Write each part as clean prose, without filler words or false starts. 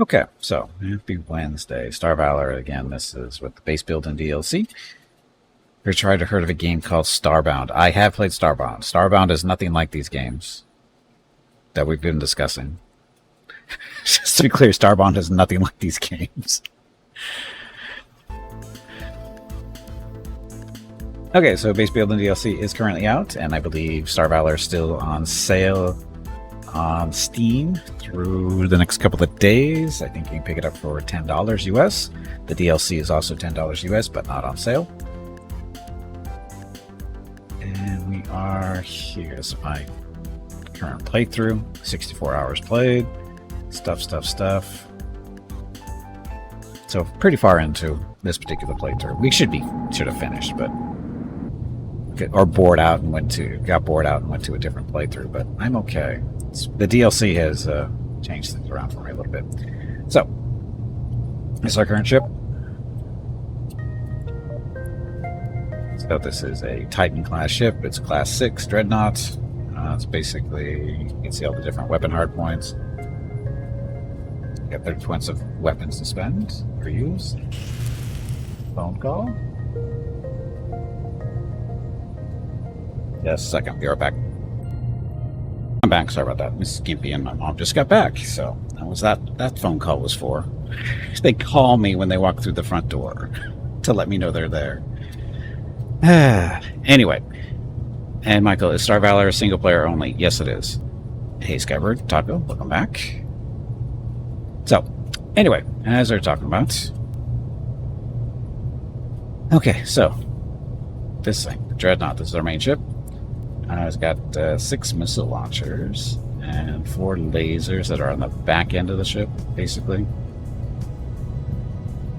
Okay, so happy Wednesday. Star Valor again. This is with the base build and DLC. You're trying to heard of a game called Starbound. I have played Starbound. Starbound is nothing like these games that we've been discussing. Just to be clear, Starbound is nothing like these games. Okay, so base build and DLC is currently out, and I believe Star Valor is still on sale on Steam through the next couple of days. I think you can pick it up for $10 US. The DLC is also $10 US, but not on sale. And we are here's my current playthrough. 64 hours played. Stuff. So pretty far into this particular playthrough. We should have finished, but or got bored out and went to a different playthrough. But I'm okay. The DLC has changed things around for me a little bit. So this is our current ship. So this is a Titan class ship. It's class 6 dreadnought. It's basically, you can see all the different weapon hard points. You got 30 points of weapons to spend or use. Phone call. Yes, second. Be right back. I'm back. Sorry about that. Miss Skimpy and my mom just got back, so that was that phone call was for. They call me when they walk through the front door to let me know they're there. Anyway, and Michael, is Star Valor single player only? Yes, it is. Hey, Skybird, Taco, welcome back. So, anyway, as they're talking about, okay, so this thing, the Dreadnought, this is our main ship. It's got 6 missile launchers and 4 lasers that are on the back end of the ship, basically.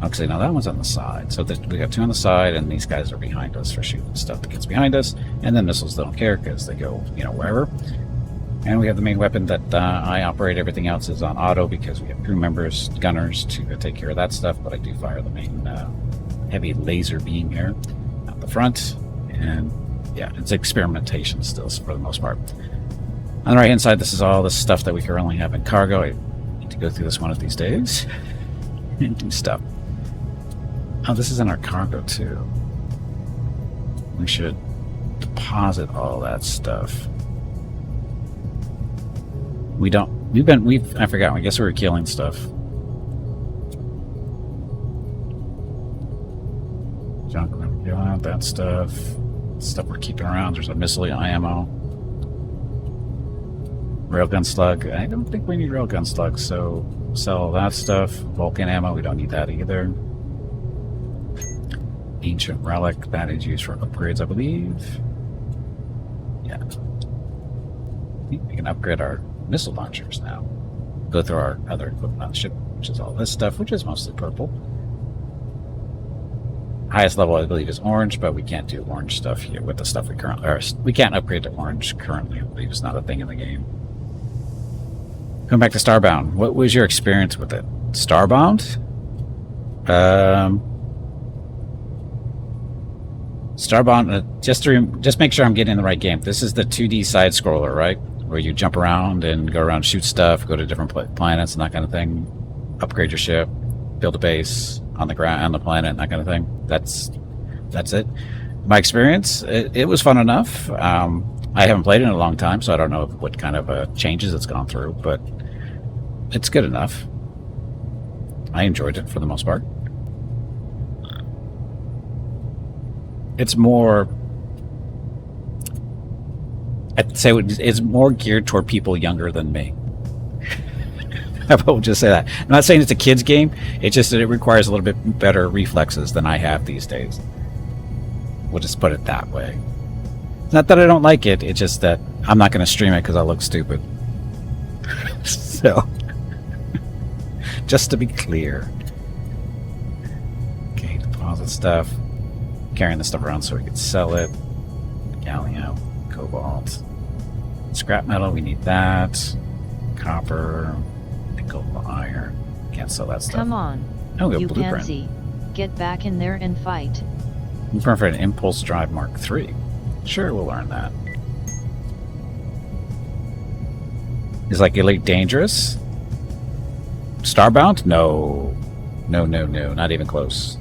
Actually, no, that one's on the side. So we got 2 on the side, and these guys are behind us for shooting stuff that gets behind us. And then missiles don't care because they go, wherever. And we have the main weapon that I operate. Everything else is on auto because we have crew members, gunners to take care of that stuff. But I do fire the main heavy laser beam here at the front. And yeah, it's experimentation still for the most part. On the right hand side, this is all the stuff that we currently have in cargo. I need to go through this one of these days and do stuff. Oh, this is in our cargo too. We should deposit all that stuff. I forgot. I guess we were killing stuff. Junk, we're killing out that stuff. Stuff we're keeping around. There's a missile ammo. Railgun slug. I don't think we need railgun slugs, so sell that stuff. Vulcan ammo, we don't need that either. Ancient relic, that is used for upgrades, I believe. Yeah. We can upgrade our missile launchers now. Go through our other equipment on the ship, which is all this stuff, which is mostly purple. Highest level, I believe, is orange, but we can't do orange stuff here with the stuff we currently... Or we can't upgrade to orange currently. I believe it's not a thing in the game. Going back to Starbound. What was your experience with it? Starbound? Starbound, just make sure I'm getting the right game. This is the 2D side-scroller, right? Where you jump around and go around, shoot stuff, go to different planets and that kind of thing. Upgrade your ship, build a base on the ground, on the planet, and that kind of thing. That's it. My experience, it was fun enough. I haven't played it in a long time, so I don't know what kind of changes it's gone through, but it's good enough. I enjoyed it for the most part. It's more, I'd say it's more geared toward people younger than me. I will just say that. I'm not saying it's a kid's game. It's just that it requires a little bit better reflexes than I have these days. We'll just put it that way. It's not that I don't like it. It's just that I'm not going to stream it because I look stupid. So, just to be clear. Okay, deposit stuff. Carrying this stuff around so we can sell it. Gallium, cobalt, scrap metal. We need that. Copper. Iron. Can't sell that stuff. Come on. Oh, we have you blueprint. pansy. Get back in there and fight. Blueprint for an Impulse Drive Mark III. Sure, we'll learn that. Is like Elite dangerous? Starbound? No. No, no, no. Not even close.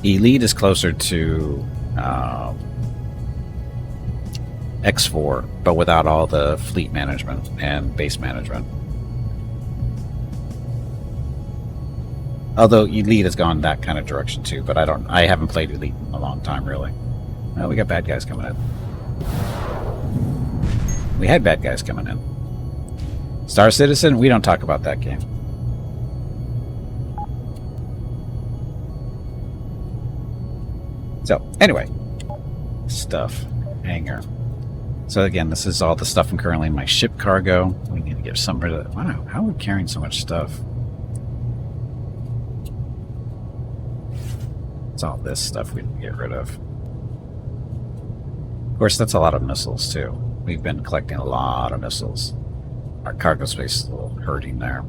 Elite is closer to X4, but without all the fleet management and base management. Although Elite has gone that kind of direction too, but I haven't played Elite in a long time, really. Oh, we got bad guys coming in. We had bad guys coming in. Star Citizen, we don't talk about that game. So, anyway. Stuff. Hangar. So again, this is all the stuff I'm currently in my ship cargo. We need to get some rid of that. Wow, how are we carrying so much stuff? It's all this stuff we need to get rid of. Of course, that's a lot of missiles, too. We've been collecting a lot of missiles. Our cargo space is a little hurting there.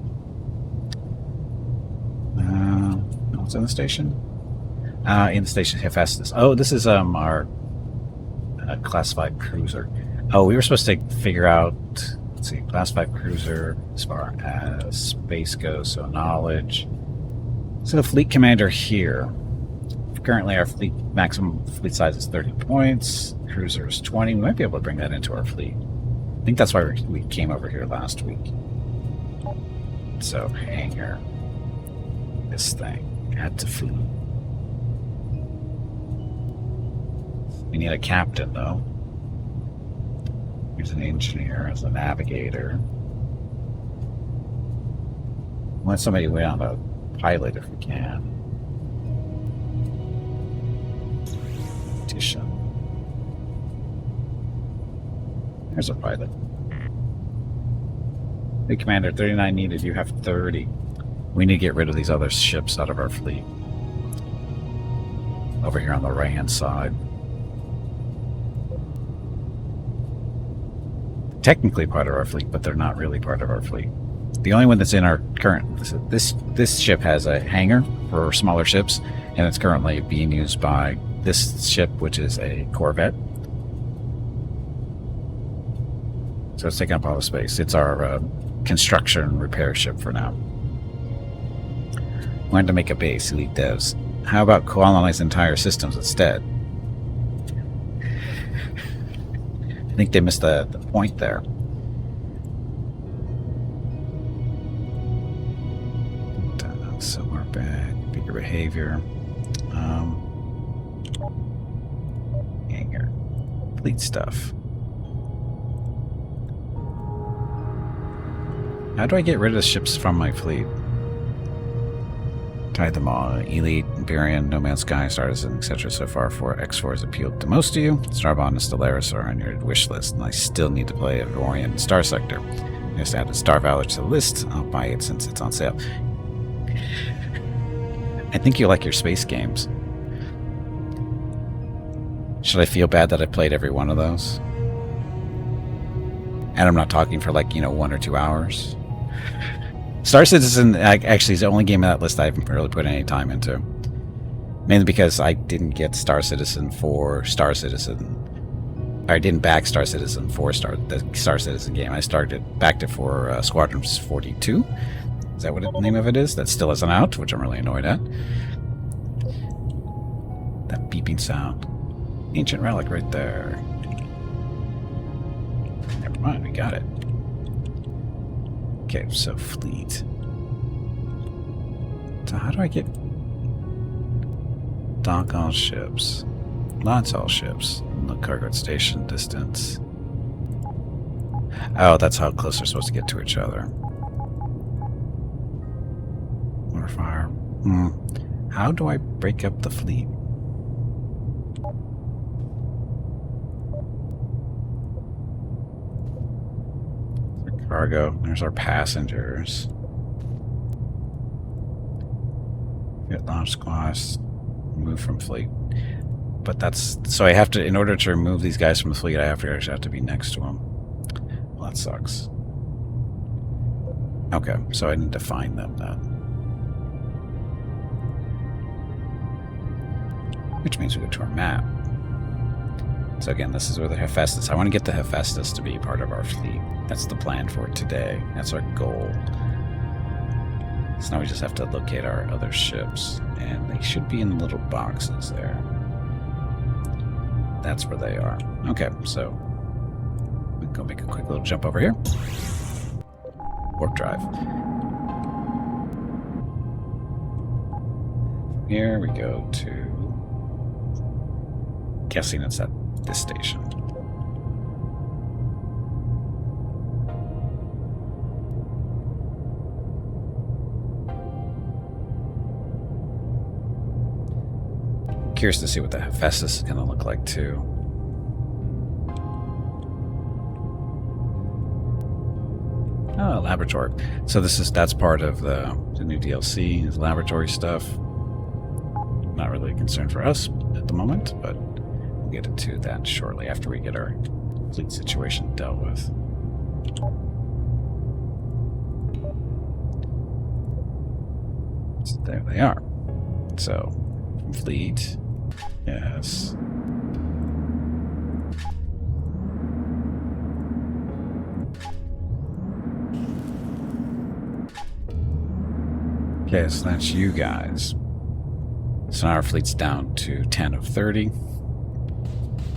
What's in the station? In the station, Hephaestus. Oh, this is our classified cruiser. Oh, we were supposed to figure out, let's see, classified cruiser as far as space goes, so knowledge. So the fleet commander here. Currently, our fleet maximum fleet size is 30 points. Cruiser is 20. We might be able to bring that into our fleet. I think that's why we came over here last week. So, hangar. This thing. Add to fleet. We need a captain, though. Here's an engineer, there's a navigator. We want somebody to wait on a pilot if we can. There's a pilot. Hey, Commander, 39 needed. You have 30. We need to get rid of these other ships out of our fleet. Over here on the right-hand side. Technically part of our fleet, but they're not really part of our fleet. The only one that's in our current... This ship has a hangar for smaller ships, and it's currently being used by this ship, which is a Corvette. So it's taking up all the space. It's our construction and repair ship for now. Wanted to make a base, Elite Devs. How about colonize entire systems instead? I think they missed the point there. Somewhere back. Bigger behavior. Hangar. Fleet stuff. How do I get rid of the ships from my fleet? Tied them all. Elite, Imperium, No Man's Sky, Star Citizen, etc. So far, X4 has appealed to most of you. Starbond and Stellaris are on your wish list, and I still need to play Orion and Star Sector. I just added Star Valor to the list. I'll buy it since it's on sale. I think you like your space games. Should I feel bad that I played every one of those? And I'm not talking for 1 or 2 hours. Star Citizen actually is the only game on that list I haven't really put any time into. Mainly because I didn't get Star Citizen for Star Citizen. I didn't back Star Citizen for the Star Citizen game. I backed it for Squadron 42. Is that what the name of it is? That still isn't out, which I'm really annoyed at. That beeping sound. Ancient relic right there. Never mind, we got it. Okay, so fleet. So how do I get dock all ships? Launch all ships. Look, cargo station distance. Oh, that's how close they're supposed to get to each other. Water fire. How do I break up the fleet? Cargo. There's our passengers. Get launch squads. Move from fleet. But that's... So I have to... In order to remove these guys from the fleet, I actually have to be next to them. Well, that sucks. Okay, so I need to find them then. Which means we go to our map. So again, this is where the Hephaestus. I want to get the Hephaestus to be part of our fleet. That's the plan for today. That's our goal. So now we just have to locate our other ships, and they should be in little boxes there. That's where they are. Okay, so we'll go make a quick little jump over here. Warp drive. Here we go to... Guessing it's at this station. Curious to see what the Hephaestus is going to look like too. Oh, laboratory. So that's part of the new DLC, is laboratory stuff. Not really a concern for us at the moment, but we'll get into that shortly after we get our fleet situation dealt with. So there they are. So, fleet. Yes. Okay, so that's you guys. So now our fleet's down to 10 of 30.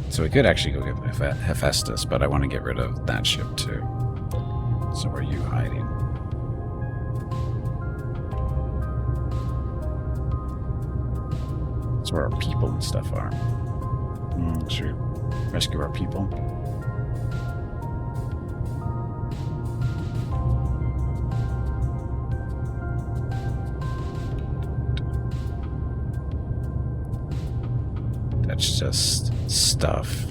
So we could actually go get Hephaestus, but I want to get rid of that ship too. So where are you hiding? That's where our people and stuff are. Should we rescue our people? That's just stuff.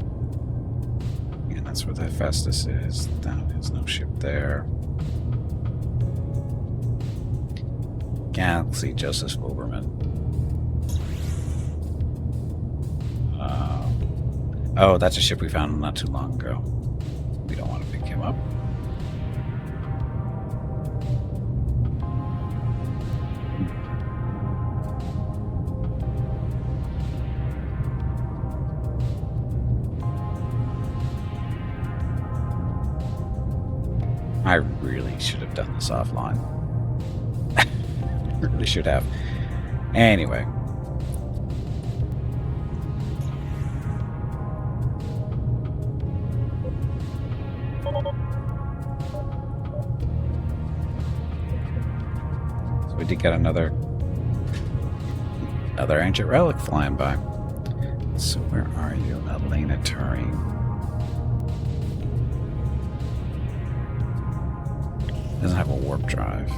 And that's where the Hephaestus is. There's no ship there. Galaxy Joseph Oberman. Oh, that's a ship we found not too long ago. We don't want to pick him up. I really should have done this offline. Really should have. Anyway. So we did get another ancient relic flying by. So where are you, Elena Turing? Doesn't have a warp drive.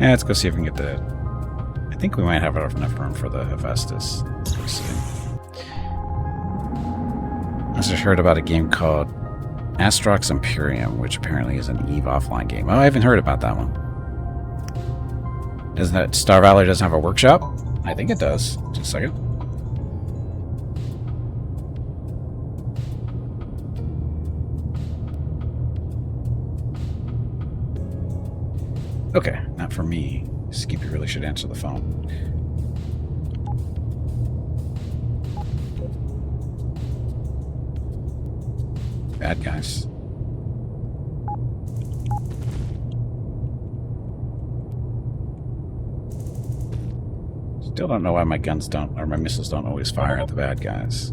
Yeah, let's go see if we can get the... I think we might have enough room for the Hephaestus. Let's go see. I just heard about a game called Astrox Imperium, which apparently is an EVE offline game. Oh, I haven't heard about that one. Doesn't that Star Valor doesn't have a workshop? I think it does. Just a second. Okay, not for me. Skippy really should answer the phone. Bad guys. Still don't know why my guns don't, or my missiles don't always fire at the bad guys.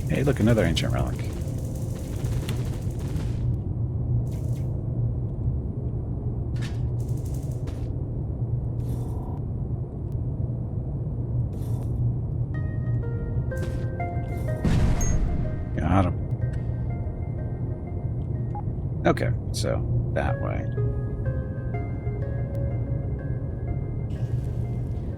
Hey, look, another ancient relic. Got him. Okay, so that way.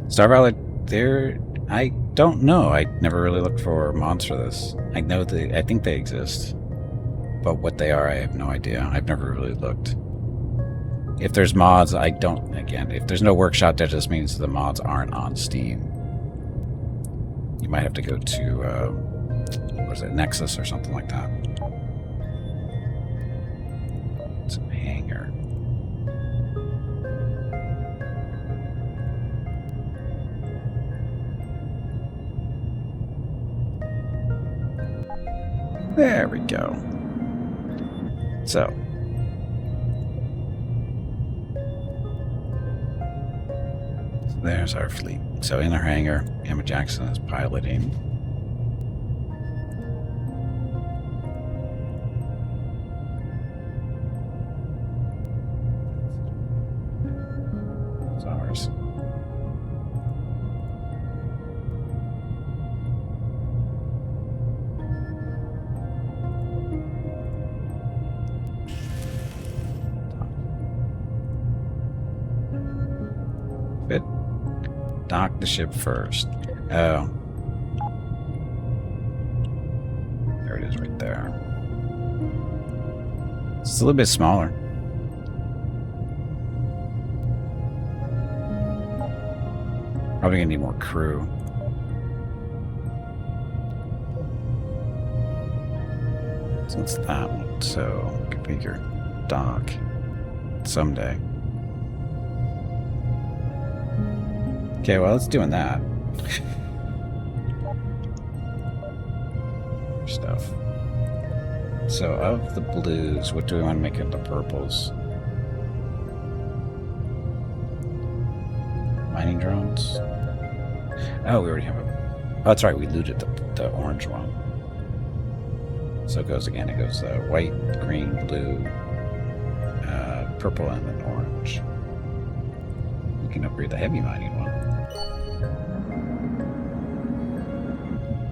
Star Valor, there... I don't know. I never really looked for mods for this. I know I think they exist. But what they are, I have no idea. I've never really looked. If there's mods, I don't... Again, if there's no workshop, that just means the mods aren't on Steam. You might have to go to... what is it? Nexus or something like that. Some hangar. There we go. So. There's our fleet. So in our hangar, Emma Jackson is piloting. It's ours. Fit. Dock the ship first. Oh. There it is right there. It's a little bit smaller. Probably gonna need more crew. So it's that one. So configure dock someday. Okay, well, it's doing that. Stuff. So, of the blues, what do we want to make into purples? Mining drones? Oh, we already have a... Oh, that's right, we looted the orange one. So it goes again, it goes white, green, blue, purple, and then orange. We can upgrade the heavy mining one.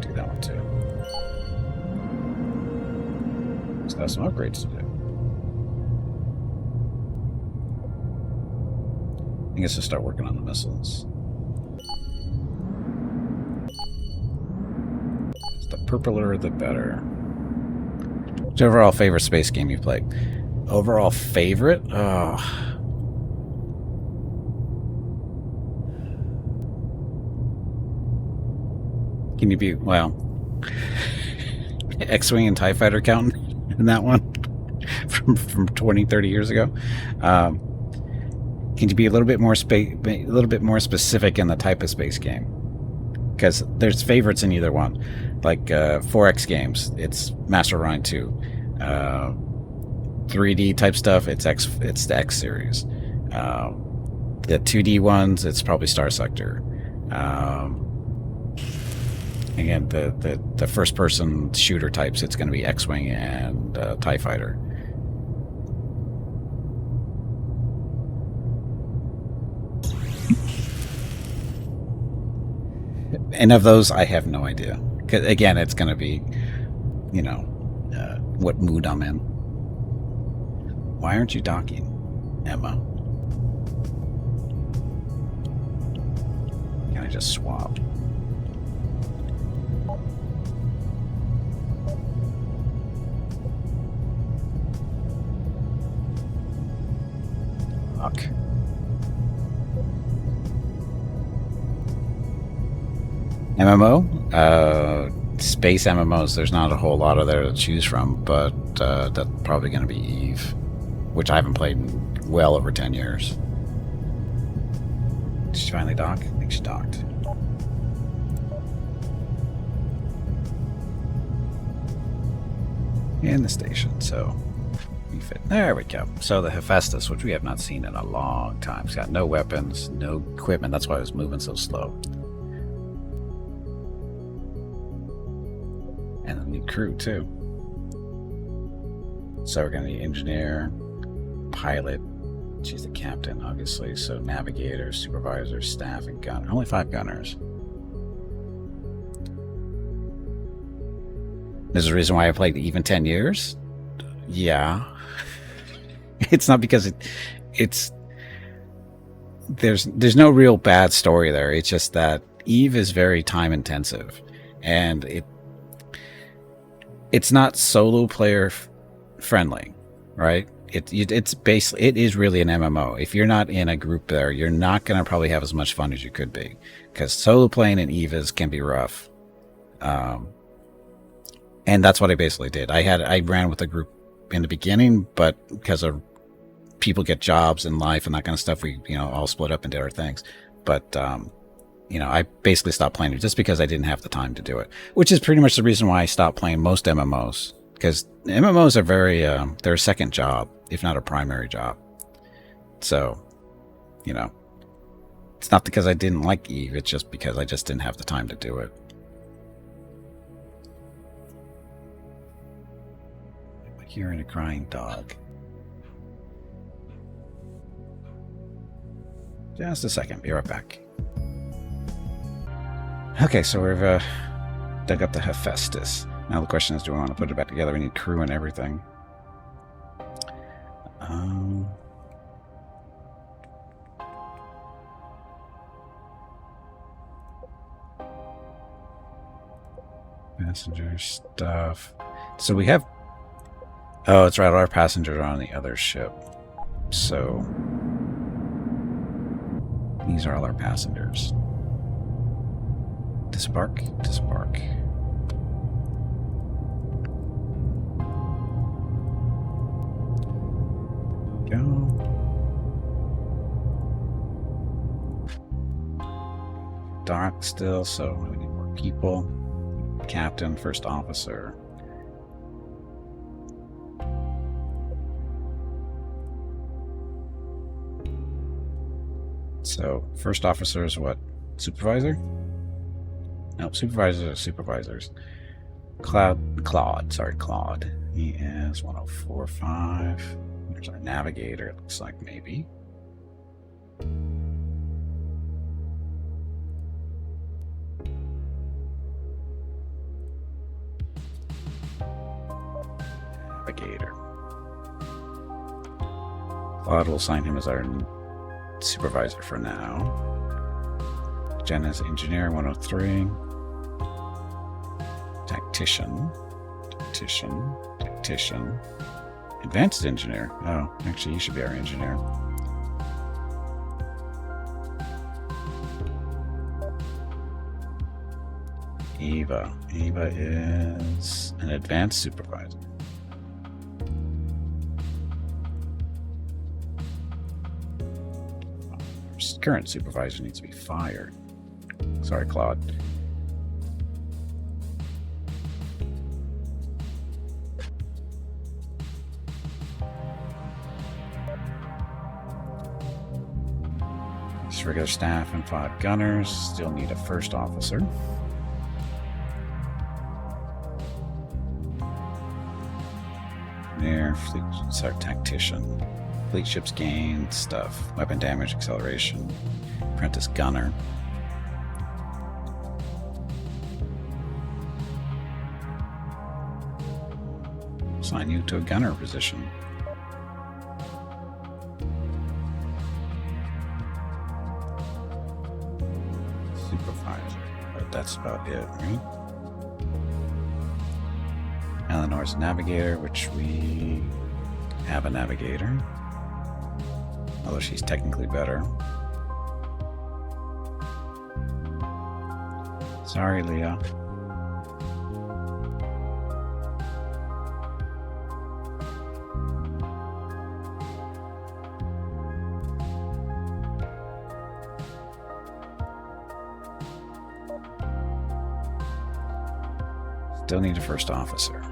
Do that one too. So that's some upgrades to do. I guess we'll start working on the missiles. The purpler, the better. What's your overall favorite space game you played? Overall favorite? Oh. Can you be, well, X-Wing and TIE Fighter counting in that one from 20, 30 years ago? Can you be a little bit more specific in the type of space game? Because there's favorites in either one. Like 4X games, it's Master Ryan 2. 3D type stuff, it's the X series. The 2D ones, it's probably Star Sector. Again, the first person shooter types, it's going to be X-Wing and TIE Fighter. And of those, I have no idea. 'Cause again, it's going to be, you know, what mood I'm in. Why aren't you docking, Emma? Can I just swap? Fuck. MMO? Space MMOs, there's not a whole lot of there to choose from, but that's probably going to be Eve, which I haven't played in well over 10 years. Did she finally dock? I think she docked. In the station, so we fit. There we go. So the Hephaestus, which we have not seen in a long time. It's got no weapons, no equipment. That's why it was moving so slow. And a new crew, too. So we're going to need engineer, pilot. She's the captain, obviously. So navigator, supervisor, staff, and gunner. Only 5 gunners. There's a reason why I played even 10 years? Yeah. It's not because it's... There's no real bad story there. It's just that Eve is very time intensive. And it's not solo player friendly, right? It's basically, it is really an MMO. If you're not in a group there, you're not going to probably have as much fun as you could be, because solo playing in Eva's can be rough. And that's what I basically did. I ran with a group in the beginning, but because of people get jobs in life and that kind of stuff, we all split up and did our things. But you know, I basically stopped playing it just because I didn't have the time to do it, which is pretty much the reason why I stopped playing most MMOs, because MMOs are very, they're a second job, if not a primary job. So, you know, it's not because I didn't like Eve, it's just because I just didn't have the time to do it. I'm hearing a crying dog. Just a second, be right back. Okay, so we've dug up the Hephaestus. Now the question is, do we want to put it back together? We need crew and everything. Passenger stuff. So we have... Oh, that's right, our passengers are on the other ship. So... these are all our passengers. Disembark, disembark. Go. Dock still, so we need more people. Captain, first officer. So, first officer is what? Supervisor? Nope, supervisors are supervisors. Claude. He is 104.5. There's our navigator, it looks like, maybe. Navigator. Claude will assign him as our supervisor for now. Jen is engineer, 103. Tactician. Advanced engineer. Oh, actually, he should be our engineer. Eva. Eva is an advanced supervisor. Current supervisor needs to be fired. Sorry, Claude. Just regular staff and 5 gunners. Still need a first officer. Air fleet, sorry, tactician. Fleet ships gain stuff. Weapon damage, acceleration. Apprentice gunner. Assign you to a gunner position. Supervisor. But that's about it, right? Eleanor's navigator, which we have a navigator. Although she's technically better. Sorry, Leah. Still need a first officer.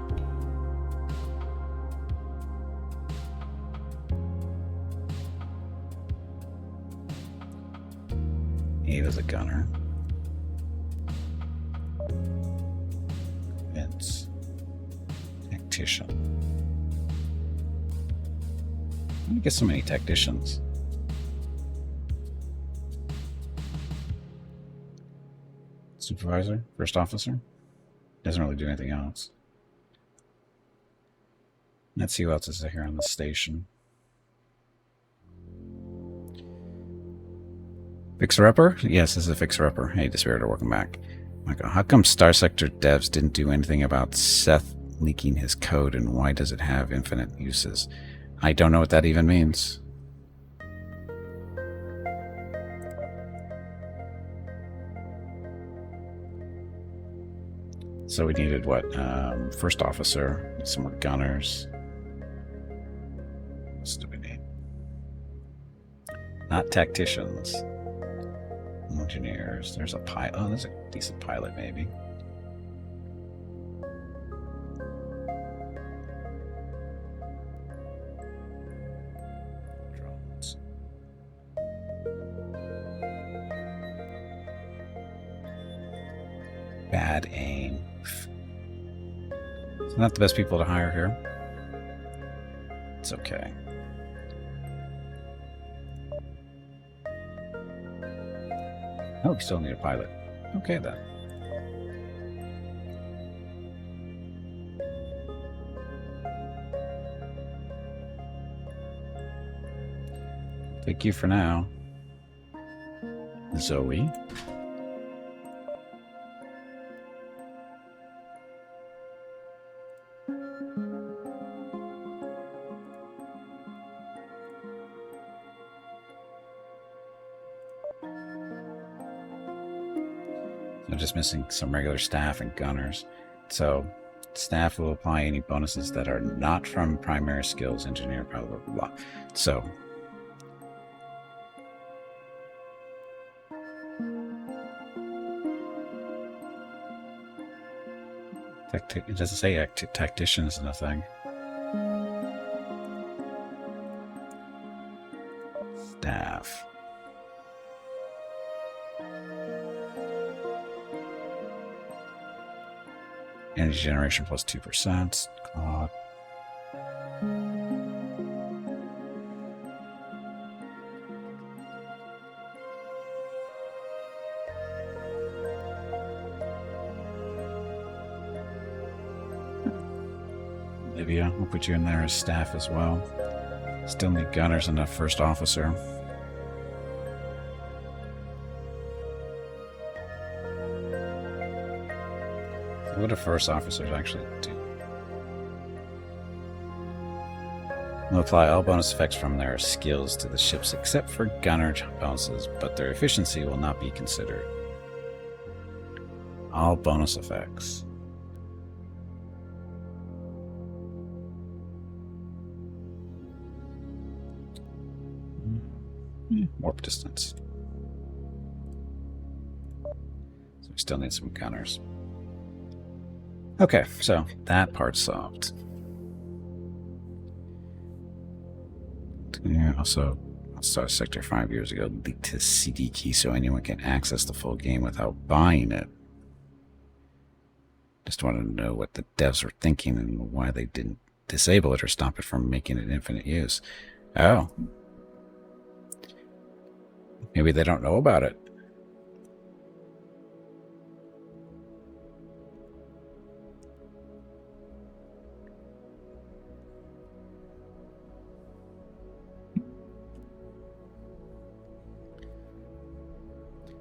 Eva's a gunner. Vince. Tactician. Let me get so many tacticians. Supervisor? First officer? Doesn't really do anything else. Let's see who else is here on the station. Fixer-upper? Yes, this is a fixer-upper. Hey, Dispiritor, welcome back. Michael, how come Star Sector devs didn't do anything about Seth leaking his code, and why does it have infinite uses? I don't know what that even means. So we needed what? First officer, some more gunners. What else do we need? Not tacticians. Engineers. There's a pilot. Oh, there's a decent pilot, maybe. Drones. Bad aim. It's not the best people to hire here. It's okay. Oh, we still need a pilot. Okay, then. Thank you for now, Zoe. I'm just missing some regular staff and gunners. So staff will apply any bonuses that are not from primary skills, engineer, blah, blah, blah, blah. So it doesn't say tacticians in the thing. Staff. Energy generation plus 2%. God. Maybe I'll put you in there as staff as well. Still need gunners and a first officer. What do first officers actually do? Will apply all bonus effects from their skills to the ships except for gunner bonuses, but their efficiency will not be considered. All bonus effects. Warp distance. So we still need some gunners. Okay, so that part's solved. Yeah, also, I'll start Sector 5 years ago. Leak to CD key so anyone can access the full game without buying it. Just wanted to know what the devs were thinking and why they didn't disable it or stop it from making it infinite use. Oh. Maybe they don't know about it.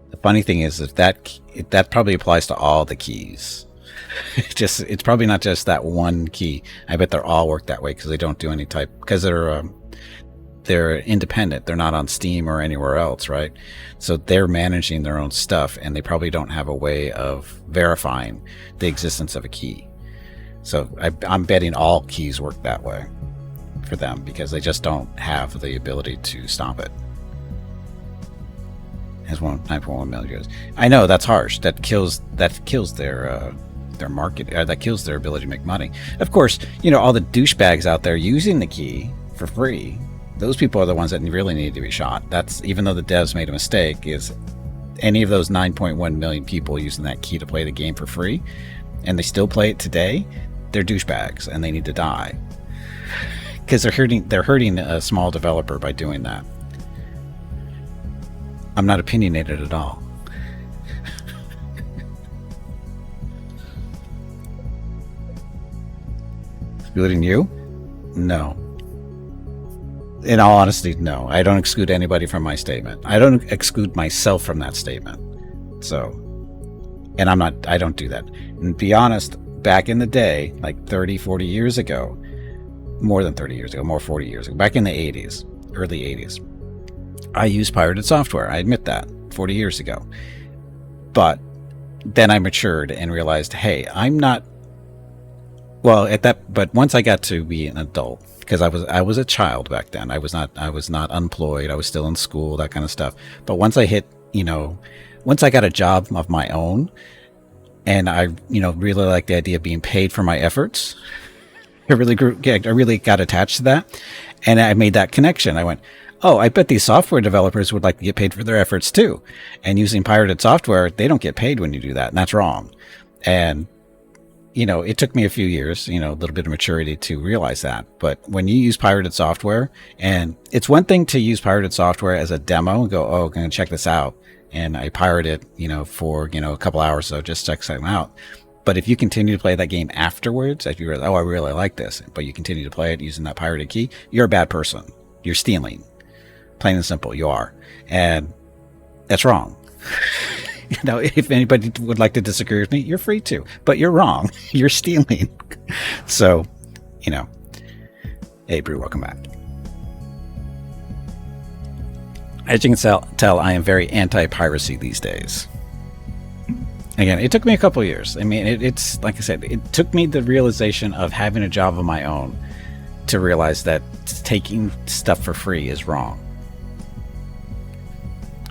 The funny thing is that probably applies to all the keys. It's probably not just that one key. I bet they're all work that way because they don't do any type, because they're independent. They're not on Steam or anywhere else, right? So they're managing their own stuff, and they probably don't have a way of verifying the existence of a key. So I'm betting all keys work that way for them because they just don't have the ability to stop it. As 9.1 million goes. I know that's harsh. That kills their market. That kills their ability to make money. Of course, you know, all the douchebags out there using the key for free. Those people are the ones that really need to be shot. That's, even though the devs made a mistake, is any of those 9.1 million people using that key to play the game for free, and they still play it today, they're douchebags and they need to die because they're hurting a small developer by doing that. I'm not opinionated at all. Excluding you? No. In all honesty, no. I don't exclude anybody from my statement. I don't exclude myself from that statement. So, and I don't do that. And to be honest, back in the day, like 30, 40 years ago, more than 30 years ago, more 40 years ago, back in the 80s, early 80s, I used pirated software. I admit that 40 years ago. But then I matured and realized, hey, I'm not, well, but once I got to be an adult, because I was a child back then. I was not unemployed. I was still in school, that kind of stuff. But once I hit, once I got a job of my own and I, really like the idea of being paid for my efforts, I really got attached to that. And I made that connection. I went, oh, I bet these software developers would like to get paid for their efforts too. And using pirated software, they don't get paid when you do that. And that's wrong. And, it took me a few years, a little bit of maturity to realize that. But when you use pirated software, and it's one thing to use pirated software as a demo and go, oh, I'm going to check this out. And I pirate it, for, a couple hours. So just check something out. But if you continue to play that game afterwards, if you realize, oh, I really like this, but you continue to play it using that pirated key, you're a bad person. You're stealing. Plain and simple, you are. And that's wrong. If anybody would like to disagree with me, you're free to. But you're wrong. You're stealing. So, hey, Brew, welcome back. As you can tell, I am very anti-piracy these days. Again, it took me a couple of years. I mean, it's like I said, it took me the realization of having a job of my own to realize that taking stuff for free is wrong.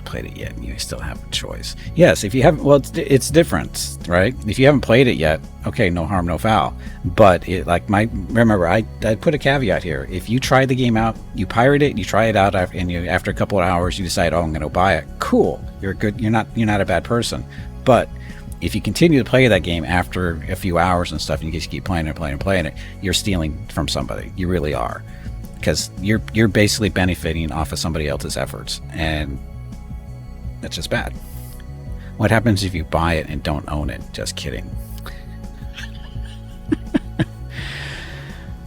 Played it yet? You still have a choice. Yes, if you haven't, well, it's different, right? If you haven't played it yet, okay, no harm, no foul. But remember, I put a caveat here. If you try the game out, you pirate it, you try it out, and after a couple of hours, you decide, oh, I'm going to buy it. Cool, you're good. You're not a bad person. But if you continue to play that game after a few hours and stuff, and you just keep playing it, you're stealing from somebody. You really are, because you're basically benefiting off of somebody else's efforts, and that's just bad. What happens if you buy it and don't own it? Just kidding.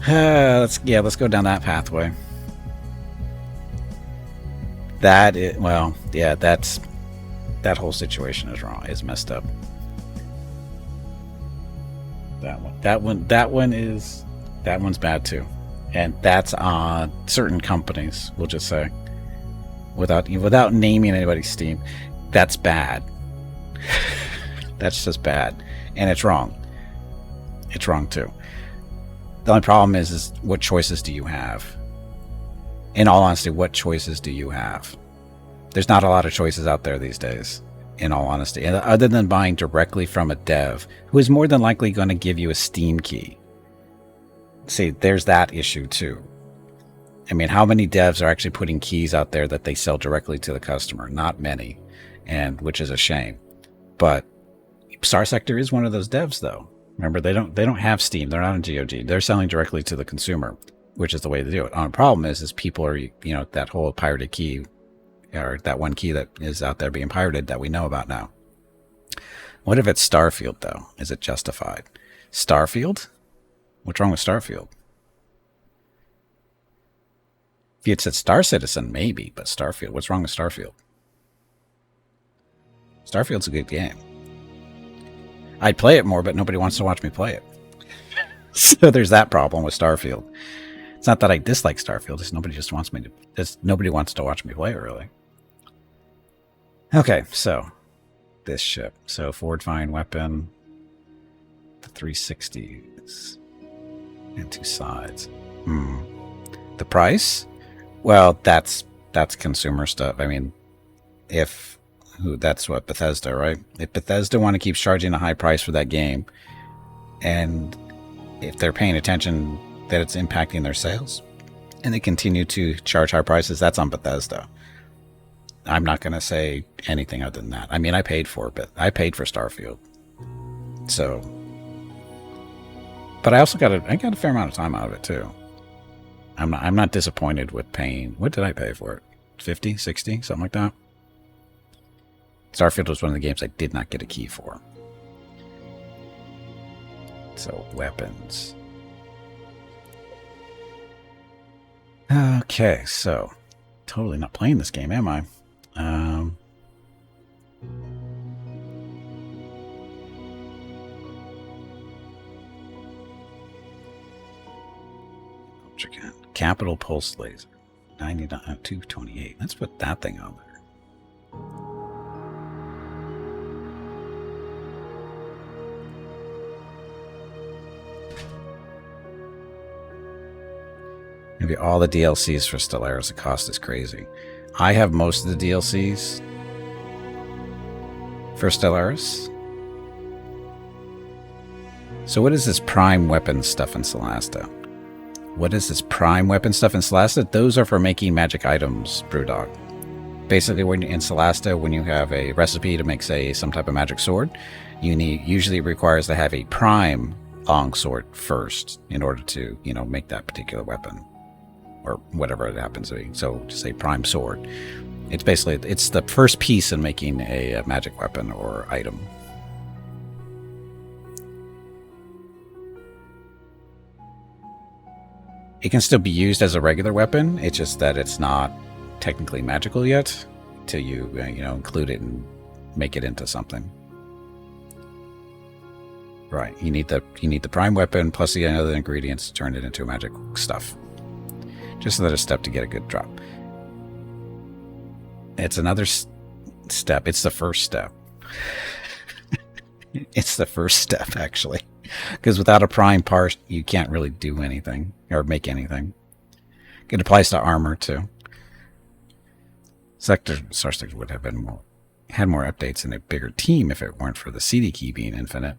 Let's go down that pathway. That whole situation is wrong. It's messed up. That one's bad too, and that's on certain companies. We'll just say, without naming anybody's Steam, that's bad. That's just bad, and it's wrong. It's wrong too. The only problem is what choices do you have? In all honesty, what choices do you have? There's not a lot of choices out there these days, in all honesty, and other than buying directly from a dev who is more than likely going to give you a Steam key. See, there's that issue too. I mean, how many devs are actually putting keys out there that they sell directly to the customer? Not many, and which is a shame. But Star Sector is one of those devs, though. Remember, they don't have Steam. They're not on GOG. They're selling directly to the consumer, which is the way to do it. The problem is people are, that whole pirated key, or that one key that is out there being pirated that we know about now. What if it's Starfield, though? Is it justified? Starfield? What's wrong with Starfield? If you had said Star Citizen, maybe, but Starfield, what's wrong with Starfield? Starfield's a good game. I'd play it more, but nobody wants to watch me play it. So there's that problem with Starfield. It's not that I dislike Starfield, it's nobody wants to watch me play it, really. Okay, so this ship. So forward firing weapon, the 360s, and two sides. The price? Well, that's consumer stuff. I mean, that's what Bethesda, right? If Bethesda want to keep charging a high price for that game, and if they're paying attention that it's impacting their sales, and they continue to charge high prices, that's on Bethesda. I'm not going to say anything other than that. I mean, I paid for Starfield, so. But I also got a fair amount of time out of it too. I'm not disappointed with paying. What did I pay for it? 50, 60, something like that. Starfield was one of the games I did not get a key for. So, weapons. Okay, so totally not playing this game, am I? Again. Capital Pulse Laser. 228. Let's put that thing on there. Maybe all the DLCs for Stellaris. The cost is crazy. I have most of the DLCs, for Stellaris. So what is this prime weapon stuff in Solasta? What is this prime weapon stuff in Solasta? Those are for making magic items, Brewdog. Basically, when in Solasta, when you have a recipe to make, say, some type of magic sword, usually it requires to have a prime longsword first in order to, make that particular weapon or whatever it happens to be. So just say prime sword. It's basically, it's the first piece in making a magic weapon or item. It can still be used as a regular weapon. It's just that it's not technically magical yet till you include it and make it into something. Right. You need the prime weapon plus the other ingredients to turn it into magic stuff. Just another step to get a good drop. It's another step. It's the first step. It's the first step, actually. Because without a prime part, you can't really do anything or make anything. It applies to armor, too. Star Sector would have been had more updates and a bigger team if it weren't for the CD key being infinite.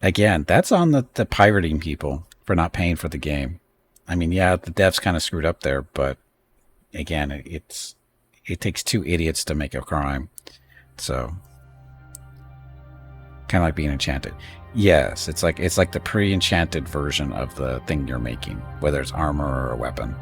Again, that's on the pirating people for not paying for the game. I mean, yeah, the devs kind of screwed up there, but again, it takes two idiots to make a crime. So, kind of like being enchanted. Yes, it's like the pre-enchanted version of the thing you're making, whether it's armor or a weapon.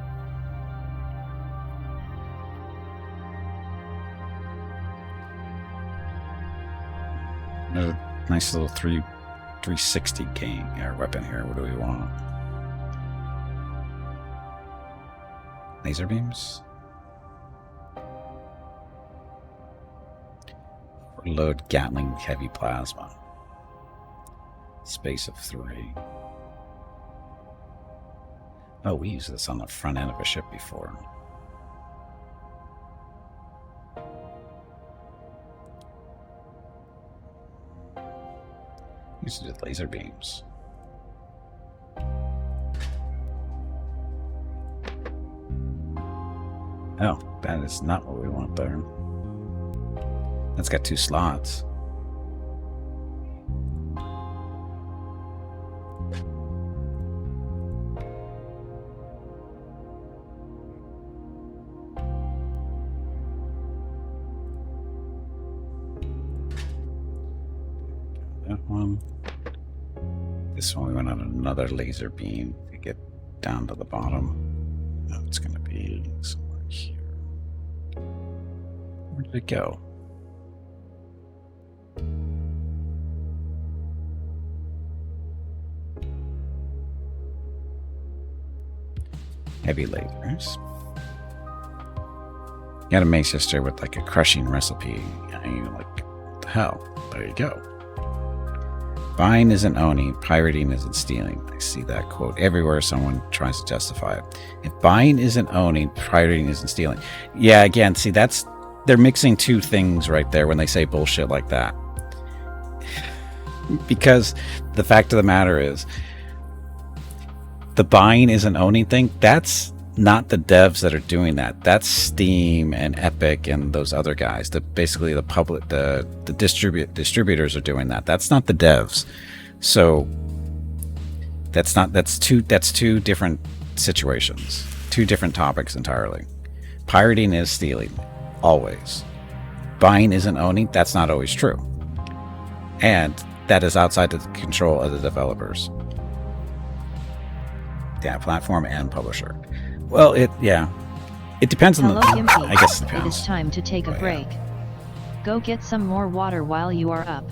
There's a nice little 360 game or weapon here. What do we want? Laser beams? Load Gatling heavy plasma. Space of 3. Oh, we used this on the front end of a ship before. Used to do laser beams. Oh, that is not what we want there. That's got 2 slots. That one. This one we went on another laser beam to get down to the bottom. No, it's going to be somewhere here. Where did it go? Heavy lasers. Got a Mage Sister with like a crushing recipe. And you're like, what the hell? There you go. Buying isn't owning, pirating isn't stealing. I see that quote everywhere someone tries to justify it. If buying isn't owning, pirating isn't stealing. Yeah, again, see, they're mixing two things right there when they say bullshit like that. Because the fact of the matter is, the buying isn't owning thing, that's not the devs that are doing that. That's Steam and Epic and those other guys. Basically the public, the distributors are doing that. That's not the devs. So that's two different situations, two different topics entirely. Pirating is stealing, always. Buying isn't owning. That's not always true, and that is outside the control of the developers. Yeah, platform and publisher. Well, it depends on Hello, the. Gimpy. I guess it depends. It is time to take a break. Go get some more water while you are up.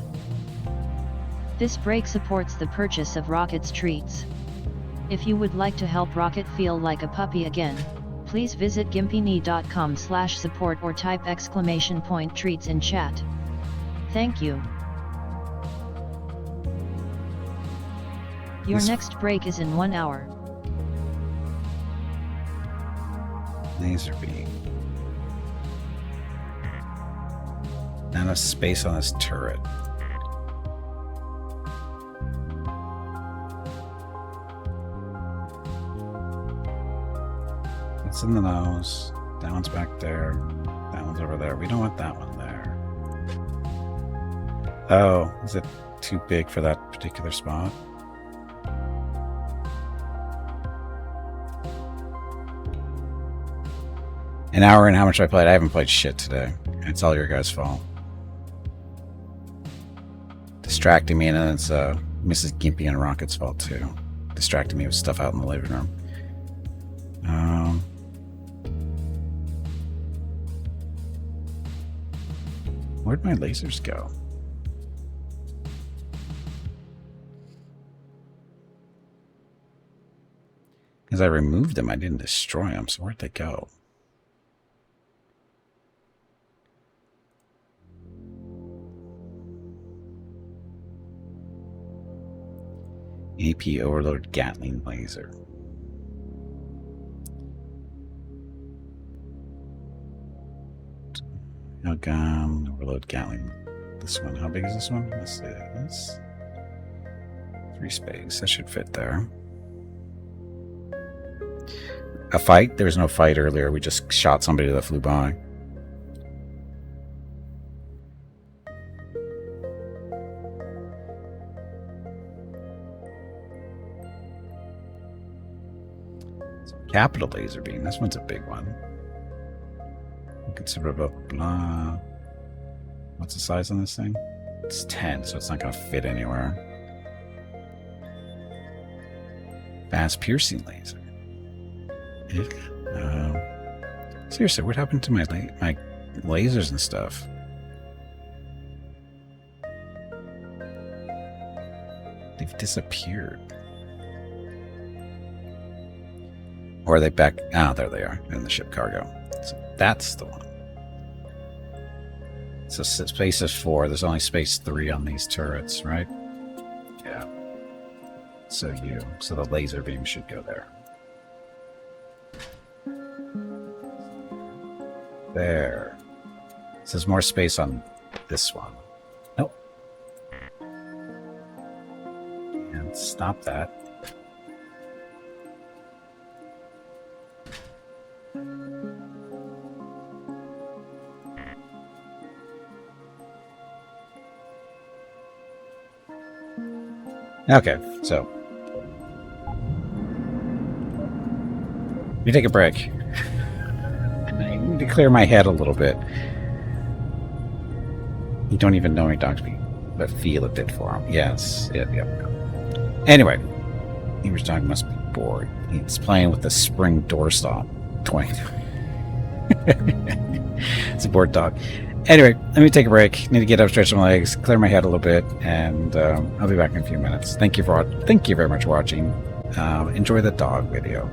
This break supports the purchase of Rocket's treats. If you would like to help Rocket feel like a puppy again, please visit gimpyknee.com/support or type !treats in chat. Thank you. Your next break is in 1 hour. Laser beam. Not enough space on this turret. It's in the nose. That one's back there. That one's over there. We don't want that one there. Oh, is it too big for that particular spot? An hour and how much I played? I haven't played shit today. It's all your guys' fault. Distracting me, and then it's Mrs. Gimpy and Rocket's fault too. Distracting me with stuff out in the living room. Where'd my lasers go? Because I removed them, I didn't destroy them, so where'd they go? AP Overload Gatling Laser. Overload Gatling. This one, how big is this one? This is 3 space. That should fit there. A fight? There was no fight earlier. We just shot somebody that flew by. Capital laser beam. This one's a big one. Consider blah, blah, blah. What's the size on this thing? It's 10, so it's not going to fit anywhere. Fast piercing laser. Seriously, what happened to my lasers and stuff? They've disappeared. Or are they back? Ah, there they are in the ship cargo. So that's the one. So space is 4. There's only space 3 on these turrets, right? Yeah. So the laser beam should go there. There. So there's more space on this one. Nope. And stop that. Okay, so you take a break. I need to clear my head a little bit. You don't even know any dogs, but feel it did for him. Yes, yep. Anyway, he was talking must be bored. He's playing with the spring doorstop. 20. It's a bored dog. Anyway, let me take a break. Need to get up, stretch my legs, clear my head a little bit, and I'll be back in a few minutes. Thank you very much for watching. Enjoy the dog video.